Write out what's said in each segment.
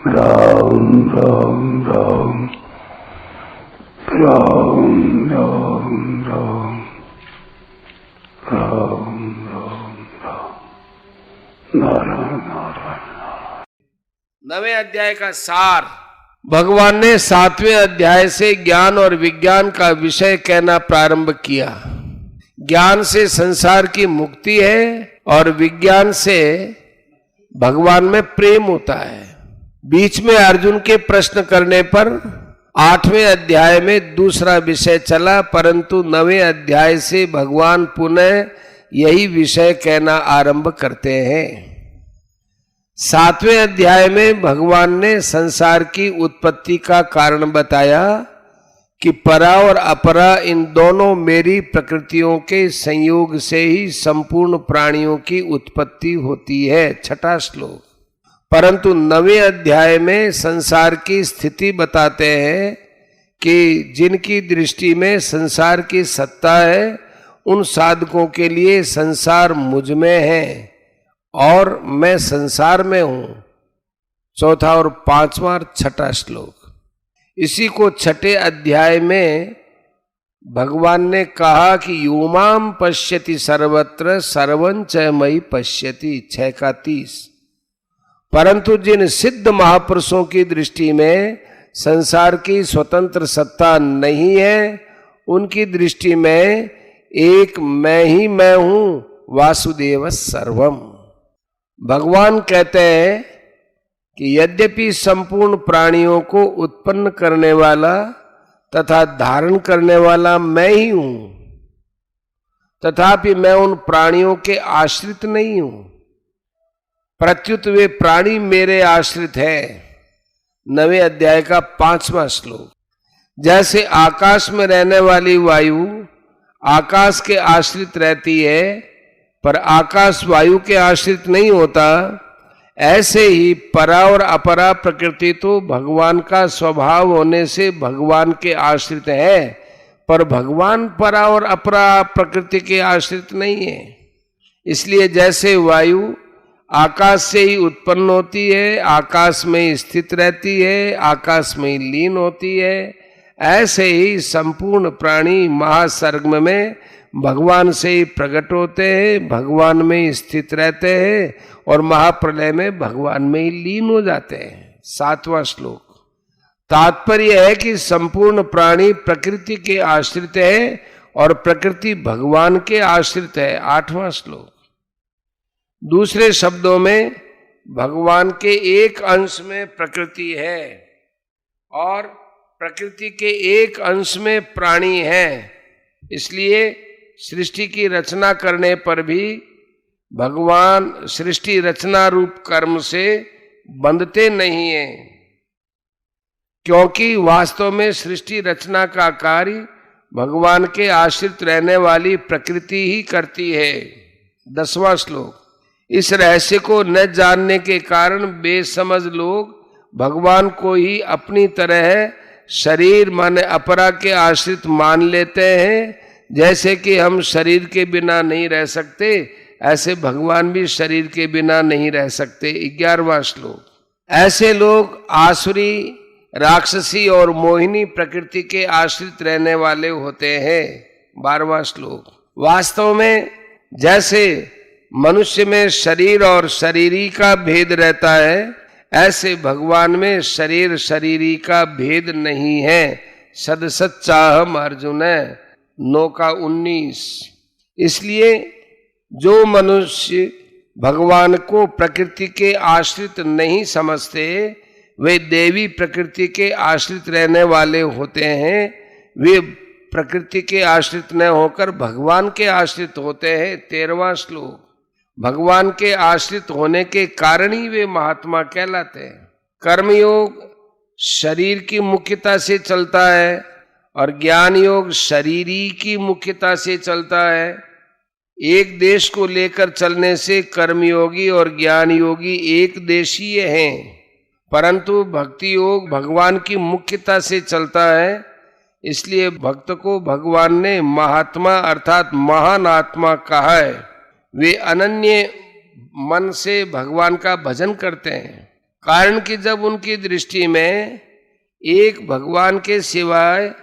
राम राम राम राम राम राम राम राम राम नारायण नारायण। 9वें अध्याय का सार भगवान ने 7वें अध्याय से ज्ञान और विज्ञान का विषय कहना प्रारंभ किया। ज्ञान से संसार की मुक्ति है और विज्ञान से भगवान में प्रेम होता है। बीच में अर्जुन के प्रश्न करने पर 8वें अध्याय में दूसरा विषय चला, परंतु 9वें अध्याय से भगवान पुनः यही विषय कहना आरंभ करते हैं। 7वें अध्याय में भगवान ने संसार की उत्पत्ति का कारण बताया कि परा और अपरा इन दोनों मेरी प्रकृतियों के संयोग से ही संपूर्ण प्राणियों की उत्पत्ति होती है। 6वां श्लोक। परंतु 9वें अध्याय में संसार की स्थिति बताते हैं कि जिनकी दृष्टि में संसार की सत्ता है उन साधकों के लिए संसार मुझ में है और मैं संसार में हूं। 4वां और 5वां और 6वां श्लोक। इसी को 6ठे अध्याय में भगवान ने कहा कि यूमाम पश्यति सर्वत्र सर्वं च मयि पश्यति। 6 का 30। परंतु जिन सिद्ध महापुरुषों की दृष्टि में संसार की स्वतंत्र सत्ता नहीं है, उनकी दृष्टि में एक मैं ही मैं हूं, वासुदेव सर्वम। भगवान कहते हैं कि यद्यपि संपूर्ण प्राणियों को उत्पन्न करने वाला तथा धारण करने वाला मैं ही हूं, तथापि मैं उन प्राणियों के आश्रित नहीं हूं, प्रत्युत वे प्राणी मेरे आश्रित है। 9वें अध्याय का 5वां श्लोक। जैसे आकाश में रहने वाली वायु आकाश के आश्रित रहती है पर आकाश वायु के आश्रित नहीं होता, ऐसे ही परा और अपरा प्रकृति तो भगवान का स्वभाव होने से भगवान के आश्रित है, पर भगवान परा और अपरा प्रकृति के आश्रित नहीं है। इसलिए जैसे वायु आकाश से ही उत्पन्न होती है, आकाश में स्थित रहती है, आकाश में लीन होती है, ऐसे ही संपूर्ण प्राणी महासर्ग में भगवान से ही प्रकट होते हैं, भगवान में स्थित रहते हैं और महाप्रलय में भगवान में ही लीन हो जाते हैं। 7वां श्लोक। तात्पर्य है कि संपूर्ण प्राणी प्रकृति के आश्रित है और प्रकृति भगवान के आश्रित है। 8वां श्लोक। दूसरे शब्दों में भगवान के एक अंश में प्रकृति है और प्रकृति के एक अंश में प्राणी है। इसलिए सृष्टि की रचना करने पर भी भगवान सृष्टि रचना रूप कर्म से बंधते नहीं है, क्योंकि वास्तव में सृष्टि रचना का कार्य भगवान के आश्रित रहने वाली प्रकृति ही करती है। 10वां श्लोक। इस रहस्य को न जानने के कारण बेसमझ लोग भगवान को ही अपनी तरह शरीर माने अपरा के आश्रित मान लेते हैं। जैसे कि हम शरीर के बिना नहीं रह सकते, ऐसे भगवान भी शरीर के बिना नहीं रह सकते। 11वां श्लोक। ऐसे लोग आसुरी, राक्षसी और मोहिनी प्रकृति के आश्रित रहने वाले होते हैं। 12वां श्लोक। वास्तव में जैसे मनुष्य में शरीर और शरीरी का भेद रहता है, ऐसे भगवान में शरीर शरीरी का भेद नहीं है। सदसच्चाहम अर्जुन 9 का 19। इसलिए जो मनुष्य भगवान को प्रकृति के आश्रित नहीं समझते, वे देवी प्रकृति के आश्रित रहने वाले होते हैं। वे प्रकृति के आश्रित न होकर भगवान के आश्रित होते हैं। 13वां श्लोक। भगवान के आश्रित होने के कारण ही वे महात्मा कहलाते हैं। कर्मयोग शरीर की मुख्यता से चलता है और ज्ञान योग शरीरी की मुख्यता से चलता है। एक देश को लेकर चलने से कर्मयोगी और ज्ञान योगी एक देशीय हैं, परंतु भक्ति योग भगवान की मुख्यता से चलता है। इसलिए भक्त को भगवान ने महात्मा अर्थात महान आत्मा कहा है। वे अनन्य मन से भगवान का भजन करते हैं। कारण कि जब उनकी दृष्टि में एक भगवान के सिवाय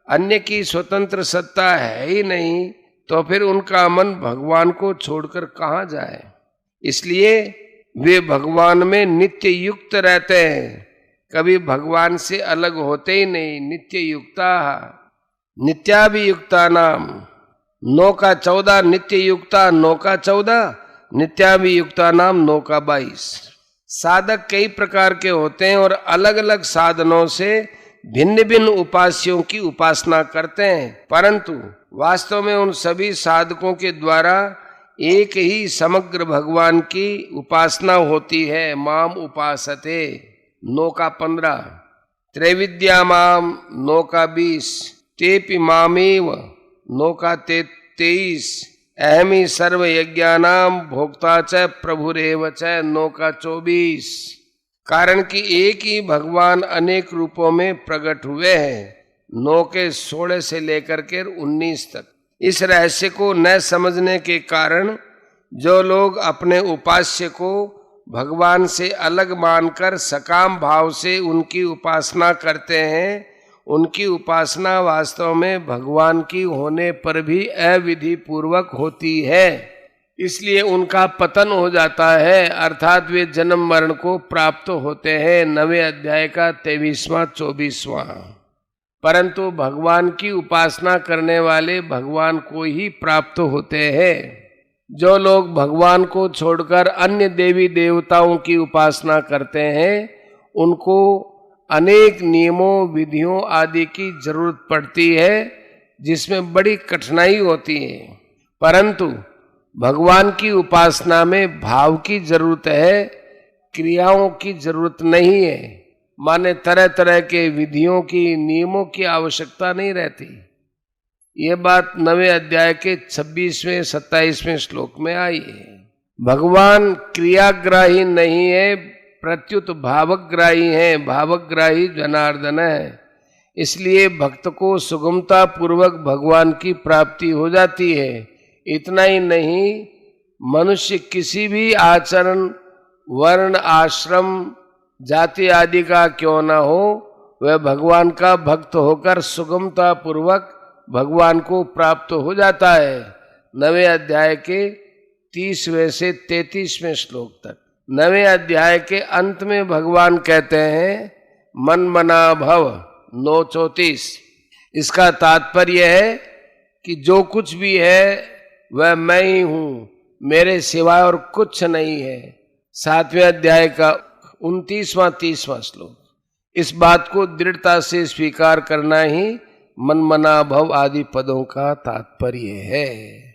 अन्य की स्वतंत्र सत्ता है ही नहीं, तो फिर उनका मन भगवान को छोड़कर कहाँ जाए। इसलिए वे भगवान में नित्य युक्त रहते हैं, कभी भगवान से अलग होते ही नहीं। नित्य युक्ता नित्याभियुक्ता नाम, 9 का 14 नित्य युक्ता, 9 का 14 नित्याभियुक्ता नाम, 9 का 22। साधक कई प्रकार के होते हैं और अलग अलग साधनों से भिन्न भिन्न उपास्यों की उपासना करते हैं, परंतु वास्तव में उन सभी साधकों के द्वारा एक ही समग्र भगवान की उपासना होती है। माम उपासते, 9 का 15, त्रैविद्या माम, 9 का 20, तेपि मामेव, 9 का 23, अहमी सर्व यज्ञानाम भोक्ता च प्रभुरेव च, 9 का 24। कारण कि एक ही भगवान अनेक रूपों में प्रकट हुए हैं, 9 के 16 से लेकर के 19 तक। इस रहस्य को न समझने के कारण जो लोग अपने उपास्य को भगवान से अलग मानकर सकाम भाव से उनकी उपासना करते हैं, उनकी उपासना वास्तव में भगवान की होने पर भी अविधि पूर्वक होती है, इसलिए उनका पतन हो जाता है, अर्थात वे जन्म मरण को प्राप्त होते हैं। 9वें अध्याय का 23वां 24वां। परंतु भगवान की उपासना करने वाले भगवान को ही प्राप्त होते हैं। जो लोग भगवान को छोड़कर अन्य देवी देवताओं की उपासना करते हैं, उनको अनेक नियमों विधियों आदि की जरूरत पड़ती है, जिसमें बड़ी कठिनाई होती है। परंतु भगवान की उपासना में भाव की जरूरत है, क्रियाओं की जरूरत नहीं है। माने तरह तरह के विधियों की नियमों की आवश्यकता नहीं रहती। ये बात 9वें अध्याय के 26वें 27वें श्लोक में आई है। भगवान क्रियाग्राही नहीं है, प्रत्युत भावग्राही है। भावग्राही जनार्दन है। इसलिए भक्त को सुगमता पूर्वक भगवान की प्राप्ति हो जाती है। इतना ही नहीं, मनुष्य किसी भी आचरण, वर्ण, आश्रम, जाति आदि का क्यों न हो, वह भगवान का भक्त होकर सुगमता पूर्वक भगवान को प्राप्त हो जाता है। 9वें अध्याय के 30वें से 33वें श्लोक तक। 9वें अध्याय के अंत में भगवान कहते हैं मन मना भव, 9:34। इसका तात्पर्य है कि जो कुछ भी है वह मैं ही हूं, मेरे सिवाय और कुछ नहीं है। 7वें अध्याय का 29वां 30वां श्लोक। इस बात को दृढ़ता से स्वीकार करना ही मन मना भव आदि पदों का तात्पर्य है।